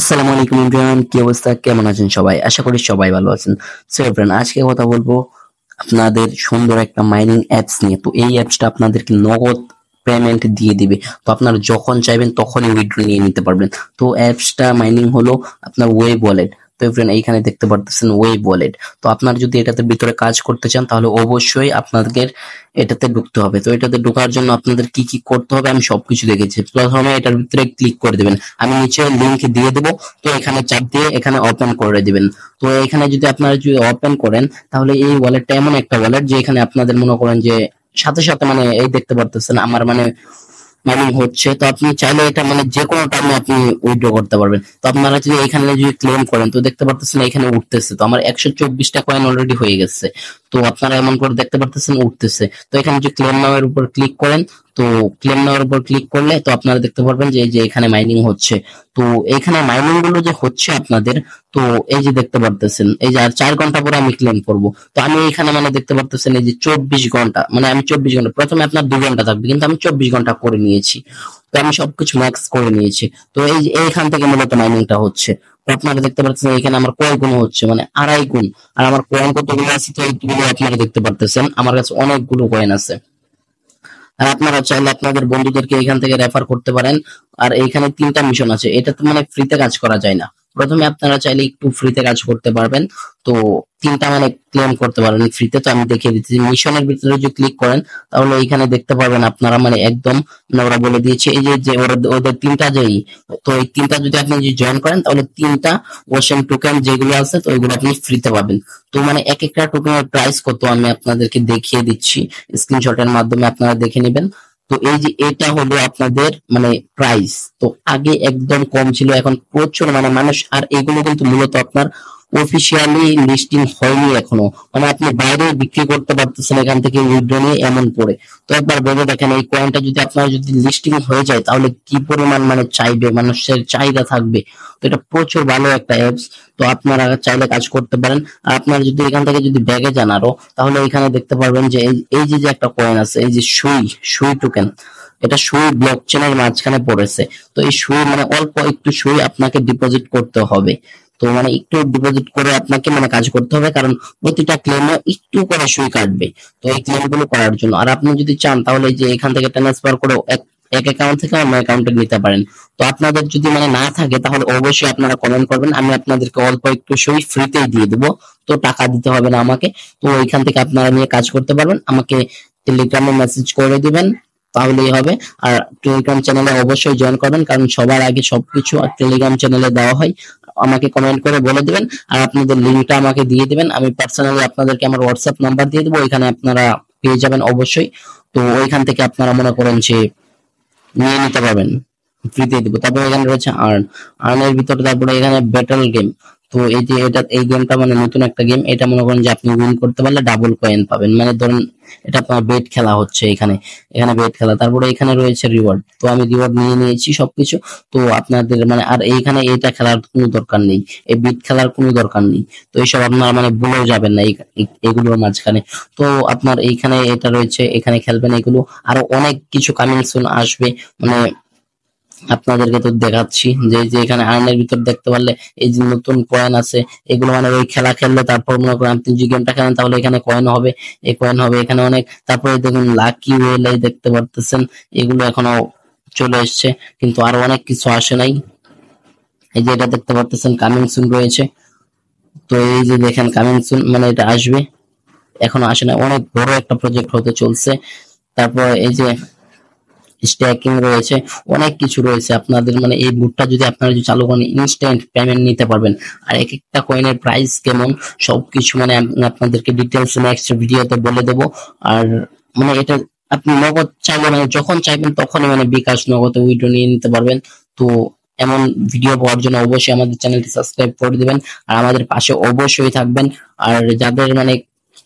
আসসালামু আলাইকুম এভরিওয়ান, কি অবস্থা, কেমন আছেন সবাই? আশা করি সবাই ভালো আছেন। সো এভরিওয়ান, আজকে কথা বলবো আপনাদের সুন্দর একটা মাইনিং অ্যাপস নিয়ে। তো এই অ্যাপসটা আপনাদেরকে নগদ পেমেন্ট দিয়ে দিবে। তো আপনারা যখন চাইবেন তখনই উইথড্র নিয়ে নিতে পারবেন। তো অ্যাপসটা মাইনিং হলো আপনার ওয়েব ওয়ালেট। তো এভরিওয়ান, এইখানে দেখতে পারতেছেন ওয়েব ওয়ালেট। তো আপনারা যদি এটাতে ভিতরে কাজ করতে চান তাহলে অবশ্যই আপনাদের এটাতে ঢুকতে হবে। তো এটাতে ঢোকার জন্য আপনাদের কি কি করতে হবে আমি সবকিছু দেখেছি। প্রথমে এটার ভিতরে ক্লিক করে দিবেন, আমি নিচে লিংক দিয়ে দেবো। তো এখানে চাপ দিয়ে এখানে ওপেন করে দিবেন। তো এখানে যদি আপনারা যদি ওপেন করেন তাহলে এই ওয়ালেটটা এমন একটা ওয়ালেট যে এখানে আপনাদের মনে করেন যে সাথে সাথে মানে এই দেখতে পারতেছেন আমার মানে মাইনিং হচ্ছে। তো আপনি চাইলে এটা মানে যে কোনো টাইমে আপনি উইথড্র করতে পারবেন। তো আপনারা যদি এখানে যদি ক্লেম করেন তো দেখতে পারতেছেন এখানে উঠতেছে। তো আমার 124টা কয়েন অলরেডি হয়ে গেছে। তো আপনারা এমন করে দেখতে পারতেছেন উঠতেছে। তো এখানে যে ক্লেম নাও এর উপর ক্লিক করেন, তো ক্লেম নাও এর উপর ক্লিক করলে তো আপনারা দেখতে পারবেন যে এই যে এখানে মাইনিং হচ্ছে। তো এখানে মাইনিং গুলো যে হচ্ছে আপনাদের, তো এই যে দেখতে পারতেছেন এই যে আর 4 ঘন্টা পরে আমি ক্লেম করব। তো আমি এখানে মানে দেখতে পারতেছেন এই যে 24 ঘন্টা, মানে আমি 24 ঘন্টা, প্রথমে আপনার 2 ঘন্টা থাকবে কিন্তু আমি 24 ঘন্টা করে নিয়েছি। তো আমি সবকিছু ম্যাক্স করে নিয়েছি। তো এই যে এইখান থেকে মূলত মাইনিংটা হচ্ছে। তো আপনারা দেখতে পাচ্ছেন এখানে আমার কয় গুণ হচ্ছে, মানে 2.5 গুণ। আর আমার কয়েন কতগুলো আছে তো এইগুলো আপনারা দেখতে পারতেছেন, আমার কাছে অনেকগুলো কয়েন আছে। আর আপনারা চাইলে আপনাদের বন্ধুদেরকে এখান থেকে রেফার করতে পারেন। আর এইখানে 3টা মিশন আছে, এটা তো মানে ফ্রিতে কাজ করা যায় না। প্রথমে আপনারা চাইলে একটু ফ্রিতে কাজ করতে পারবেন। তো 3টা মানে ক্লেম করতে পারবেন ফ্রিতে। তো আমি দেখিয়ে দিচ্ছি, মিশনের ভিতরে যদি ক্লিক করেন তাহলে এইখানে দেখতে পারবেন আপনারা মানে একদম মানে ওরা বলে দিয়েছে এই যে যে ওদের 3টা যেই, তো এই 3টা যদি আপনি যদি জয়েন করেন তাহলে 3টা ওশেন টোকেন যেগুলো আছে তো ওইগুলো আপনি ফ্রিতে পাবেন। তো মানে এক একটা টোকেনের প্রাইস কত আমি আপনাদেরকে দেখিয়ে দিচ্ছি, স্ক্রিনশটের মাধ্যমে আপনারা দেখে নেবেন। তো এই যে এটা হলো আপনাদের মানে প্রাইস। তো আগে একদম কম ছিল, এখন প্রচুর মানে মানুষ। আর এগুলো কিন্তু মূলত আপনার অফিসিয়ালি লিস্টিং হয়নি এখনো, মানে আপনি বাইরে বিক্রি করতে পারতেছেন এখান থেকে উইথড্র নিয়ে এমন করে। তো একবার ভেবে দেখেন এই কয়েনটা যদি আপনার যদি লিস্টিং হয়ে যায় তাহলে কি পরিমাণ মানে চাইবে, মানুষের চাহিদা থাকবে। তো এটা প্রচুর ভালো একটা অ্যাপস। তো আপনারা চাইলে কাজ করতে পারেন। আর আপনারা যদি এখান থেকে যদি ব্যাগে যান আরো, তাহলে এখানে দেখতে পারবেন যে এই যে যে একটা কয়েন আছে এই যে সুই সুই টোকেন, এটা সুই ব্লকচেনের মাঝখানে পড়েছে। তো এই সুই মানে অল্প একটু সুই আপনাকে ডিপোজিট করতে হবে। তো মানে একটু ডিপোজিট করে আপনাকে মানে কাজ করতে হবে, কারণ প্রতিটা ক্লেমে একটু করে সুই কাটবে। তো এই ক্লেম গুলো করার জন্য আর আপনি যদি চান তাহলে এই যে এখান থেকে ট্রান্সফার করে এক এক অ্যাকাউন্ট থেকে অন্য অ্যাকাউন্টে নিতে পারেন। তো আপনাদের যদি মানে না থাকে তাহলে অবশ্যই আপনারা কমেন্ট করবেন, আমি আপনাদেরকে অল্প একটু সুই ফ্রিতেই দিয়ে দেবো। তো টাকা দিতে হবে না আমাকে। তো এখান থেকে আপনারা নিয়ে কাজ করতে পারবেন, আমাকে টেলিগ্রামে মেসেজ করে দিবেন তাহলেই হবে। আর টেলিগ্রাম চ্যানেলে অবশ্যই জয়েন করবেন, কারণ সবার আগে সবকিছু আর টেলিগ্রাম চ্যানেলে দেওয়া হয়। আমাকে কমেন্ট করে বলে দিবেন আর আপনাদের লিঙ্কটা আমাকে দিয়ে দিবেন, আমি পার্সোনালি আপনাদেরকে আমার হোয়াটসঅ্যাপ নাম্বার দিয়ে দেবো, ওইখানে আপনারা পেয়ে যাবেন অবশ্যই। তো ওইখান থেকে আপনারা মনে করেন যে নিয়ে নিতে পারবেন, ফ্রিতে দিব। তারপরে এখানে রয়েছে আর্নের ভিতরে, তারপরে এখানে ব্যাটল গেম। তো এই যে এটা এই গেমটা মানে নতুন একটা গেম, এটা মনে করেন যে আপনি উইন করতে পারলে ডাবল কয়েন পাবেন, মানে ধরুন এটা আপনার বেট খেলা হচ্ছে এখানে, এখানে বেট খেলা। তারপরে এখানে রয়েছে রিওয়ার্ড, তো আমি রিওয়ার্ড নিয়ে নিয়েছি সবকিছু। তো আপনাদের মানে আর এইখানে এটা খেলার কোনো দরকার নেই, এই বিট খেলার কোনো দরকার নেই। তো এইসব আপনার মানে ভুলেও যাবেন না এগুলোর মাঝখানে। তো আপনার এইখানে এটা রয়েছে, এখানে খেলবেন এগুলো। আরো অনেক কিছু কামিং সুন আসবে, মানে আপনাদেরকে তো দেখাচ্ছি যে যে এখানে আর্নের ভিতর দেখতে পারলে এই যে নতুন কয়েন আছে, এগুলো মানে ওই খেলা খেললে তারপর মনে করেন আপনি যে গেমটা খেলেন তাহলে এখানে কয়েন হবে, এই কয়েন হবে এখানে অনেক। তারপরে দেখুন লাকি ওয়েল দেখতে পারতেছেন, এগুলো এখনো চলে এসছে কিন্তু আরো অনেক কিছু আসে নাই। এই যে এটা দেখতে পারতেছেন কামিং সুন রয়েছে। তো এই যে দেখেন কামিং সুন মানে এটা আসবে, এখনো আসে না, অনেক বড় একটা প্রজেক্ট হতে চলছে। তারপর এই যে স্ট্যাকিং রয়েছে, অনেক কিছু রয়েছে আপনাদের। মানে এই বুটটা যদি আপনারা যদি চালু করেন ইনস্ট্যান্ট পেমেন্ট নিতে পারবেন। আর এক একটা কয়েনের প্রাইস কেমন সবকিছু মানে আমি আপনাদেরকে ডিটেলস নেক্সট ভিডিওতে বলে দেবো। আর মানে এটা আপনি নগদ চাইলে মানে যখন চাইবেন তখনই মানে বিকাশ নগদে উইথড্র নিয়ে নিতে পারবেন। তো এমন ভিডিও পাওয়ার জন্য অবশ্যই আমাদের চ্যানেলটি সাবস্ক্রাইব করে দিবেন আর আমাদের পাশে অবশ্যই থাকবেন। আর যাদের মানে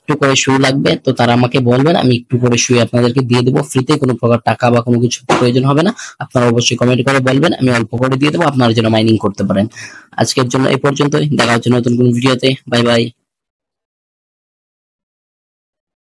একটু করে শুই লাগবে তো তারা আমাকে বলবেন, আমি একটু করে শুই আপনাদেরকে দিয়ে দেবো ফ্রিতে, কোনো প্রকার টাকা বা কোনো কিছু প্রয়োজন হবে না। আপনারা অবশ্যই কমেন্ট করে বলবেন, আমি অল্প করে দিয়ে দেবো, আপনারা যেন মাইনিং করতে পারেন। আজকের জন্য এই পর্যন্তই, দেখা হচ্ছে নতুন কোনো ভিডিওতে। Bye bye.